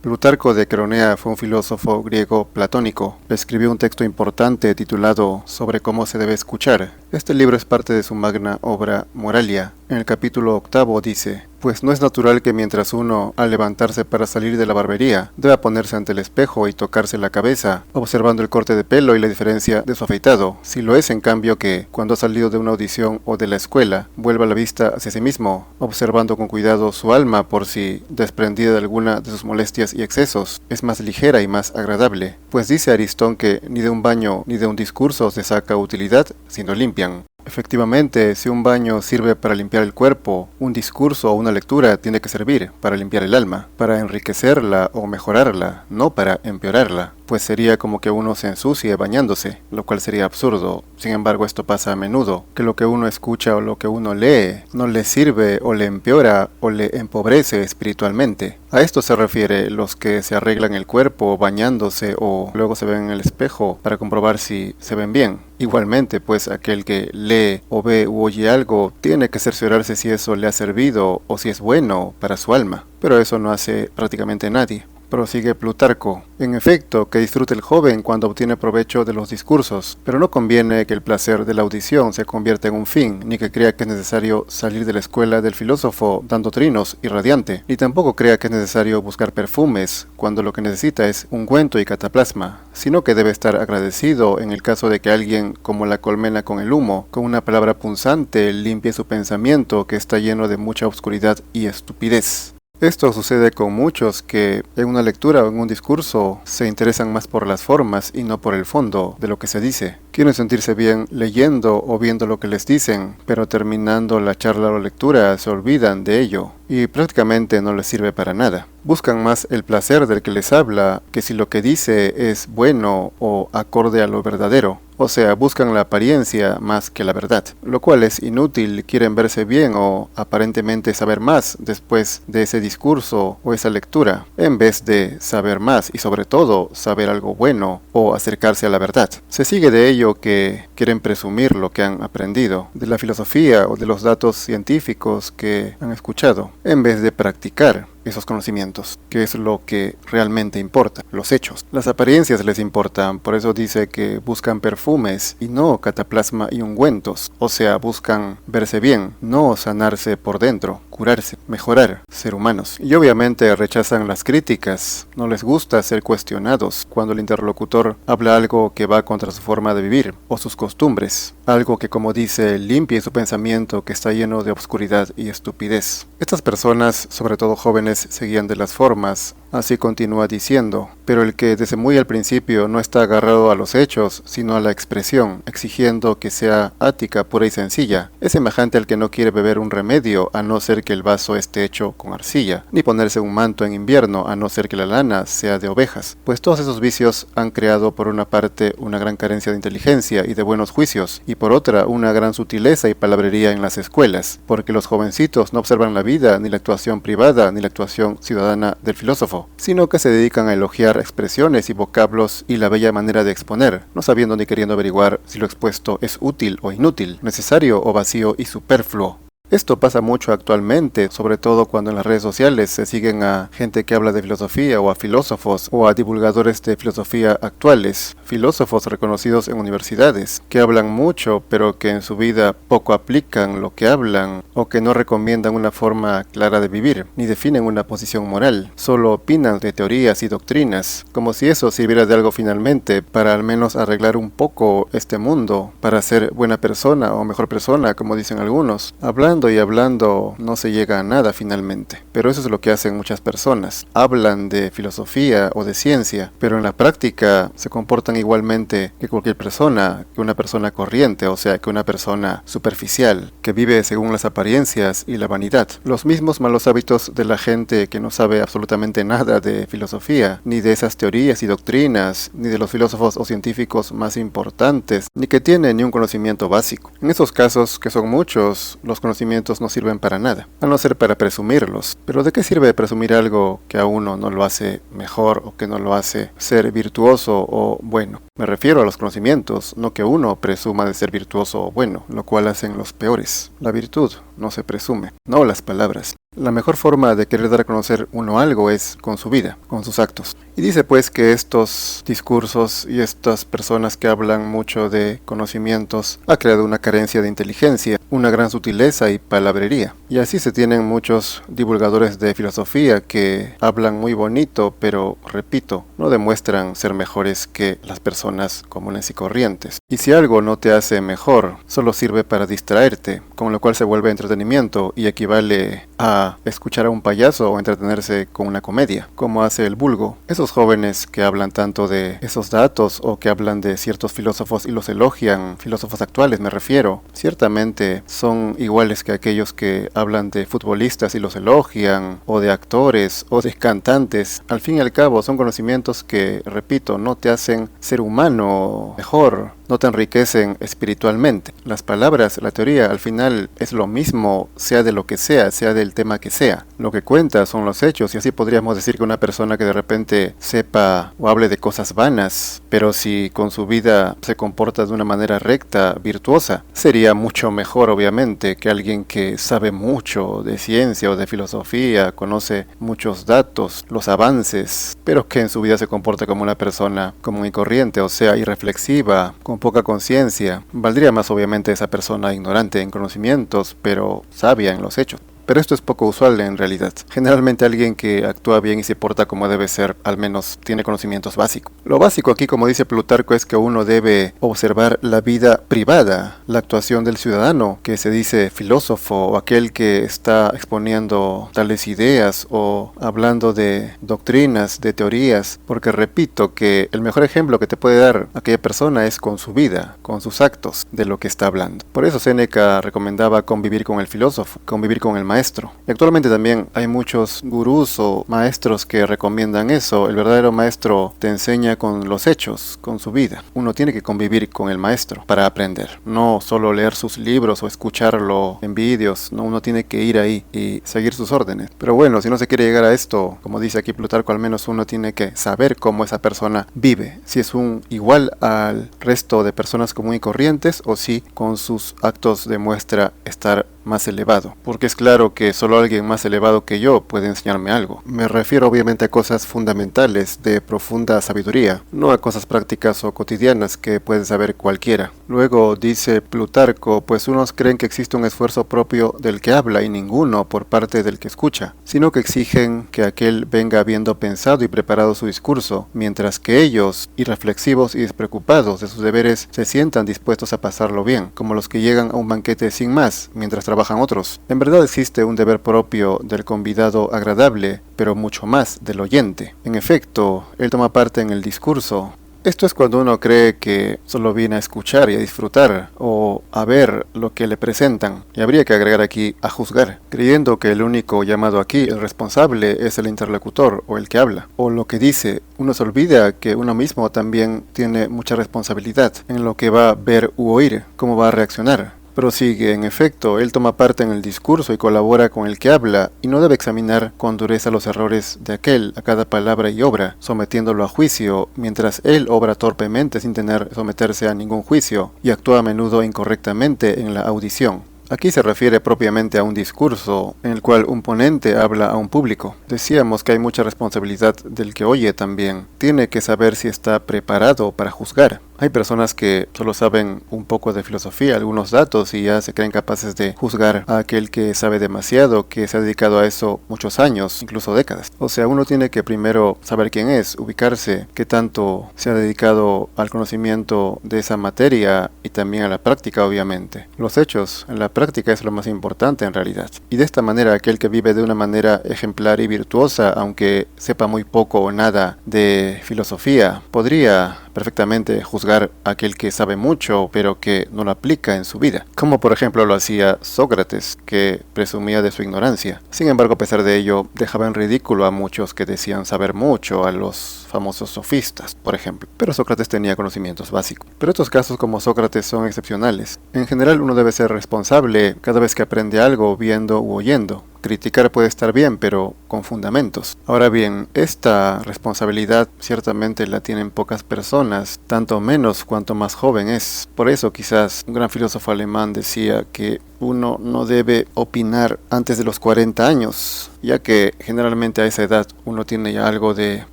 Plutarco de Cronea fue un filósofo griego platónico. Escribió un texto importante titulado Sobre cómo se debe escuchar. Este libro es parte de su magna obra Moralia. En el capítulo 8 dice: pues no es natural que mientras uno, al levantarse para salir de la barbería, deba ponerse ante el espejo y tocarse la cabeza, observando el corte de pelo y la diferencia de su afeitado. Si lo es, en cambio, que, cuando ha salido de una audición o de la escuela, vuelva la vista hacia sí mismo, observando con cuidado su alma por si, desprendida de alguna de sus molestias y excesos, es más ligera y más agradable. Pues dice Aristón que ni de un baño ni de un discurso se saca utilidad, sino limpian. Efectivamente, si un baño sirve para limpiar el cuerpo, un discurso o una lectura tiene que servir para limpiar el alma, para enriquecerla o mejorarla, no para empeorarla, pues sería como que uno se ensucie bañándose, lo cual sería absurdo. Sin embargo, esto pasa a menudo, que lo que uno escucha o lo que uno lee no le sirve o le empeora o le empobrece espiritualmente. A esto se refiere los que se arreglan el cuerpo bañándose o luego se ven en el espejo para comprobar si se ven bien. Igualmente, pues aquel que lee o ve u oye algo tiene que cerciorarse si eso le ha servido o si es bueno para su alma, pero eso no hace prácticamente nadie. Prosigue Plutarco: en efecto, que disfrute el joven cuando obtiene provecho de los discursos, pero no conviene que el placer de la audición se convierta en un fin, ni que crea que es necesario salir de la escuela del filósofo dando trinos y radiante, ni tampoco crea que es necesario buscar perfumes, cuando lo que necesita es ungüento y cataplasma, sino que debe estar agradecido en el caso de que alguien, como la colmena con el humo, con una palabra punzante, limpie su pensamiento que está lleno de mucha oscuridad y estupidez. Esto sucede con muchos que en una lectura o en un discurso se interesan más por las formas y no por el fondo de lo que se dice. Quieren sentirse bien leyendo o viendo lo que les dicen, pero terminando la charla o lectura se olvidan de ello y prácticamente no les sirve para nada. Buscan más el placer del que les habla que si lo que dice es bueno o acorde a lo verdadero. O sea, buscan la apariencia más que la verdad, lo cual es inútil. Quieren verse bien o aparentemente saber más después de ese discurso o esa lectura, en vez de saber más y sobre todo saber algo bueno o acercarse a la verdad. Se sigue de ello que quieren presumir lo que han aprendido, de la filosofía o de los datos científicos que han escuchado, en vez de practicar esos conocimientos, que es lo que realmente importa, los hechos. Las apariencias les importan, por eso dice que buscan perfumes y no cataplasma y ungüentos, o sea, buscan verse bien, no sanarse por dentro, curarse, mejorar, ser humanos. Y obviamente rechazan las críticas, no les gusta ser cuestionados cuando el interlocutor habla algo que va contra su forma de vivir o sus costumbres, algo que, como dice, limpie su pensamiento que está lleno de obscuridad y estupidez. Estas personas, sobre todo jóvenes, se guían de las formas. Así continúa diciendo: pero el que desde muy al principio no está agarrado a los hechos, sino a la expresión, exigiendo que sea ática, pura y sencilla, es semejante al que no quiere beber un remedio a no ser que el vaso esté hecho con arcilla, ni ponerse un manto en invierno a no ser que la lana sea de ovejas. Pues todos esos vicios han creado por una parte una gran carencia de inteligencia y de buenos juicios, y por otra una gran sutileza y palabrería en las escuelas, porque los jovencitos no observan la vida, ni la actuación privada, ni la actuación ciudadana del filósofo, sino que se dedican a elogiar expresiones y vocablos y la bella manera de exponer, no sabiendo ni queriendo averiguar si lo expuesto es útil o inútil, necesario o vacío y superfluo. Esto pasa mucho actualmente, sobre todo cuando en las redes sociales se siguen a gente que habla de filosofía o a filósofos o a divulgadores de filosofía actuales, filósofos reconocidos en universidades, que hablan mucho pero que en su vida poco aplican lo que hablan o que no recomiendan una forma clara de vivir, ni definen una posición moral, solo opinan de teorías y doctrinas, como si eso sirviera de algo finalmente para al menos arreglar un poco este mundo, para ser buena persona o mejor persona, como dicen algunos. Hablando y hablando no se llega a nada finalmente, pero eso es lo que hacen muchas personas. Hablan de filosofía o de ciencia, pero en la práctica se comportan igualmente que cualquier persona, que una persona corriente, o sea, que una persona superficial, que vive según las apariencias y la vanidad. Los mismos malos hábitos de la gente que no sabe absolutamente nada de filosofía, ni de esas teorías y doctrinas, ni de los filósofos o científicos más importantes, ni que tienen ni un conocimiento básico. En esos casos, que son muchos, los conocimientos no sirven para nada, a no ser para presumirlos. Pero ¿de qué sirve presumir algo que a uno no lo hace mejor o que no lo hace ser virtuoso o bueno? Me refiero a los conocimientos, no que uno presuma de ser virtuoso o bueno, lo cual hacen los peores. La virtud no se presume, no las palabras. La mejor forma de querer dar a conocer uno algo es con su vida, con sus actos. Y dice pues que estos discursos y estas personas que hablan mucho de conocimientos ha creado una carencia de inteligencia, una gran sutileza y palabrería. Y así se tienen muchos divulgadores de filosofía que hablan muy bonito, pero repito, no demuestran ser mejores que las personas comunes y corrientes. Y si algo no te hace mejor, solo sirve para distraerte, con lo cual se vuelve entretenimiento y equivale a escuchar a un payaso o entretenerse con una comedia, como hace el vulgo. Esos jóvenes que hablan tanto de esos datos o que hablan de ciertos filósofos y los elogian, filósofos actuales me refiero, ciertamente son iguales que aquellos que hablan de futbolistas y los elogian, o de actores o de cantantes. Al fin y al cabo son conocimientos que, repito, no te hacen ser humano mejor, no te enriquecen espiritualmente. Las palabras, la teoría, al final es lo mismo, sea de lo que sea del tema que sea. Lo que cuenta son los hechos, y así podríamos decir que una persona que de repente sepa o hable de cosas vanas, pero si con su vida se comporta de una manera recta, virtuosa, sería mucho mejor obviamente que alguien que sabe mucho de ciencia o de filosofía, conoce muchos datos, los avances, pero que en su vida se comporta como una persona común y corriente, o sea, irreflexiva, con poca conciencia. Valdría más obviamente esa persona ignorante en conocimientos, pero sabia en los hechos. Pero esto es poco usual en realidad. Generalmente alguien que actúa bien y se porta como debe ser, al menos tiene conocimientos básicos. Lo básico aquí, como dice Plutarco, es que uno debe observar la vida privada, la actuación del ciudadano, que se dice filósofo, o aquel que está exponiendo tales ideas o hablando de doctrinas, de teorías, porque repito que el mejor ejemplo que te puede dar aquella persona es con su vida, con sus actos, de lo que está hablando. Por eso Séneca recomendaba convivir con el filósofo, convivir con el maestro. Y actualmente también hay muchos gurús o maestros que recomiendan eso. El verdadero maestro te enseña con los hechos, con su vida. Uno tiene que convivir con el maestro para aprender, no solo leer sus libros o escucharlo en vídeos. No, uno tiene que ir ahí y seguir sus órdenes. Pero bueno, si no se quiere llegar a esto, como dice aquí Plutarco, al menos uno tiene que saber cómo esa persona vive, si es un igual al resto de personas comunes y corrientes, o si con sus actos demuestra estar más elevado, porque es claro que solo alguien más elevado que yo puede enseñarme algo. Me refiero obviamente a cosas fundamentales de profunda sabiduría, no a cosas prácticas o cotidianas que puede saber cualquiera. Luego dice Plutarco, pues unos creen que existe un esfuerzo propio del que habla y ninguno por parte del que escucha, sino que exigen que aquel venga habiendo pensado y preparado su discurso, mientras que ellos, irreflexivos y despreocupados de sus deberes, se sientan dispuestos a pasarlo bien, como los que llegan a un banquete sin más, mientras trabajan otros. En verdad existe un deber propio del convidado agradable, pero mucho más del oyente. En efecto, él toma parte en el discurso. Esto es cuando uno cree que solo viene a escuchar y a disfrutar o a ver lo que le presentan. Y habría que agregar aquí a juzgar, creyendo que el único llamado aquí, el responsable, es el interlocutor o el que habla, o lo que dice. Uno se olvida que uno mismo también tiene mucha responsabilidad en lo que va a ver u oír, cómo va a reaccionar. Prosigue, en efecto, él toma parte en el discurso y colabora con el que habla, y no debe examinar con dureza los errores de aquel a cada palabra y obra, sometiéndolo a juicio, mientras él obra torpemente sin tener someterse a ningún juicio, y actúa a menudo incorrectamente en la audición. Aquí se refiere propiamente a un discurso en el cual un ponente habla a un público. Decíamos que hay mucha responsabilidad del que oye también. Tiene que saber si está preparado para juzgar. Hay personas que solo saben un poco de filosofía, algunos datos, y ya se creen capaces de juzgar a aquel que sabe demasiado, que se ha dedicado a eso muchos años, incluso décadas. O sea, uno tiene que primero saber quién es, ubicarse, qué tanto se ha dedicado al conocimiento de esa materia y también a la práctica, obviamente. Los hechos, en la práctica es lo más importante en realidad. Y de esta manera, aquel que vive de una manera ejemplar y virtuosa, aunque sepa muy poco o nada de filosofía, podría perfectamente juzgar a aquel que sabe mucho pero que no lo aplica en su vida, como por ejemplo lo hacía Sócrates, que presumía de su ignorancia. Sin embargo, a pesar de ello, dejaba en ridículo a muchos que decían saber mucho, a los famosos sofistas, por ejemplo. Pero Sócrates tenía conocimientos básicos. Pero estos casos como Sócrates son excepcionales. En general, uno debe ser responsable cada vez que aprende algo, viendo u oyendo. Criticar puede estar bien, pero con fundamentos. Ahora bien, esta responsabilidad ciertamente la tienen pocas personas, tanto menos cuanto más joven es. Por eso quizás un gran filósofo alemán decía que uno no debe opinar antes de los 40 años, ya que generalmente a esa edad uno tiene ya algo de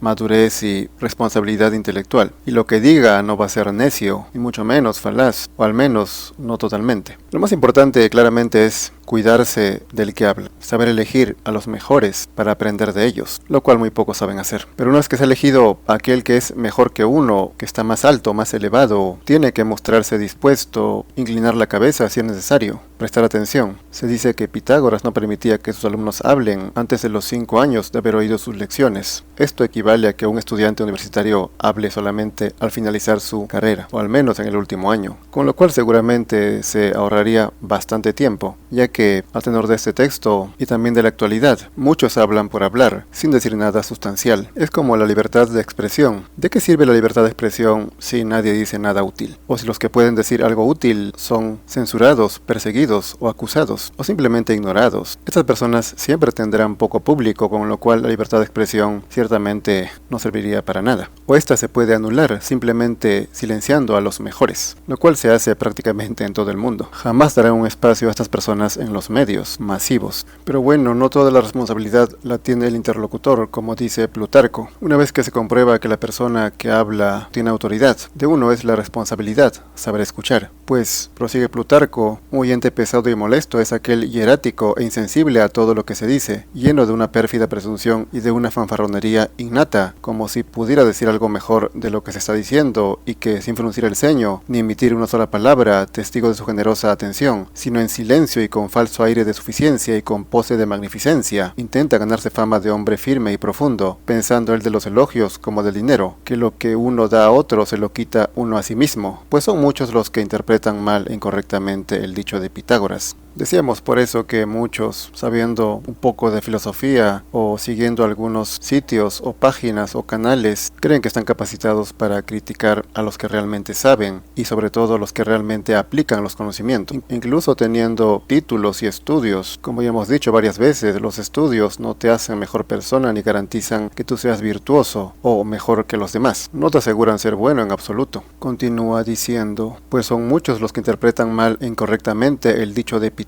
madurez y responsabilidad intelectual, y lo que diga no va a ser necio, y mucho menos falaz, o al menos no totalmente. Lo más importante claramente es cuidarse del que habla, saber elegir a los mejores para aprender de ellos, lo cual muy pocos saben hacer. Pero una vez que se ha elegido a aquel que es mejor que uno, que está más alto, más elevado, tiene que mostrarse dispuesto, inclinar la cabeza si es necesario, prestar atención. Se dice que Pitágoras no permitía que sus alumnos hablen antes de los 5 años de haber oído sus lecciones. Esto equivale a que un estudiante universitario hable solamente al finalizar su carrera, o al menos en el último año, con lo cual seguramente se ahorraría bastante tiempo, ya que a tenor de este texto y también de la actualidad, muchos hablan por hablar, sin decir nada sustancial. Es como la libertad de expresión. ¿De qué sirve la libertad de expresión si nadie dice nada útil? O si los que pueden decir algo útil son censurados, perseguidos o acusados, o simplemente ignorados. Estas personas siempre tendrán poco público, con lo cual la libertad de expresión ciertamente no serviría para nada. O esta se puede anular simplemente silenciando a los mejores, lo cual se hace prácticamente en todo el mundo. Jamás dará un espacio a estas personas en los medios masivos. Pero bueno, no toda la responsabilidad la tiene el interlocutor, como dice Plutarco. Una vez que se comprueba que la persona que habla tiene autoridad, de uno es la responsabilidad saber escuchar. Pues, prosigue Plutarco, un oyente pesado y molesto es aquel hierático e insensible a todo lo que se dice, lleno de una pérfida presunción y de una fanfarronería innata, como si pudiera decir algo mejor de lo que se está diciendo y que, sin fruncir el ceño, ni emitir una sola palabra, testigo de su generosa atención, sino en silencio y con falso aire de suficiencia y con pose de magnificencia, intenta ganarse fama de hombre firme y profundo, pensando él de los elogios como del dinero, que lo que uno da a otro se lo quita uno a sí mismo, pues son muchos los que interpretan mal e incorrectamente el dicho de Pitágoras. Decíamos por eso que muchos, sabiendo un poco de filosofía o siguiendo algunos sitios o páginas o canales, creen que están capacitados para criticar a los que realmente saben y sobre todo los que realmente aplican los conocimientos. Incluso teniendo títulos y estudios, como ya hemos dicho varias veces, los estudios no te hacen mejor persona ni garantizan que tú seas virtuoso o mejor que los demás. No te aseguran ser bueno en absoluto. Continúa diciendo, pues son muchos los que interpretan mal e incorrectamente el dicho de Pitágoras.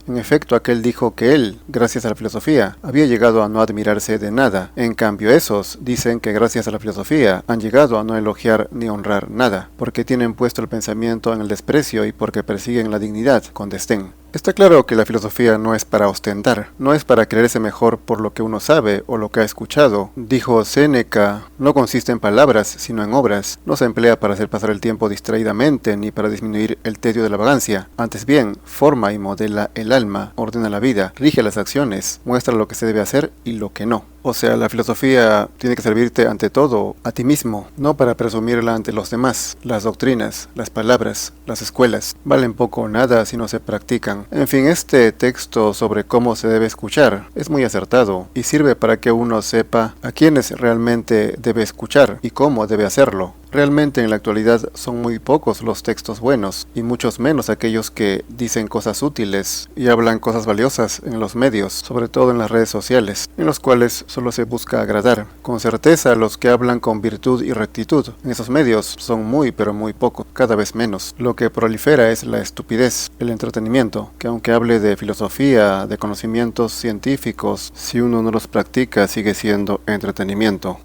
En efecto, aquel dijo que él, gracias a la filosofía, había llegado a no admirarse de nada. En cambio, esos dicen que gracias a la filosofía han llegado a no elogiar ni honrar nada, porque tienen puesto el pensamiento en el desprecio y porque persiguen la dignidad con desdén. Está claro que la filosofía no es para ostentar, no es para creerse mejor por lo que uno sabe o lo que ha escuchado. Dijo Séneca, no consiste en palabras, sino en obras. No se emplea para hacer pasar el tiempo distraídamente ni para disminuir el tedio de la vagancia. Antes bien, forma y modela el alma, ordena la vida, rige las acciones, muestra lo que se debe hacer y lo que no. O sea, la filosofía tiene que servirte ante todo a ti mismo, no para presumirla ante los demás. Las doctrinas, las palabras, las escuelas, valen poco o nada si no se practican. En fin, este texto sobre cómo se debe escuchar es muy acertado y sirve para que uno sepa a quiénes realmente debe escuchar y cómo debe hacerlo. Realmente en la actualidad son muy pocos los textos buenos y muchos menos aquellos que dicen cosas útiles y hablan cosas valiosas en los medios, sobre todo en las redes sociales, en los cuales solo se busca agradar. Con certeza los que hablan con virtud y rectitud en esos medios son muy pero muy pocos, cada vez menos. Lo que prolifera es la estupidez, el entretenimiento, que aunque hable de filosofía, de conocimientos científicos, si uno no los practica sigue siendo entretenimiento.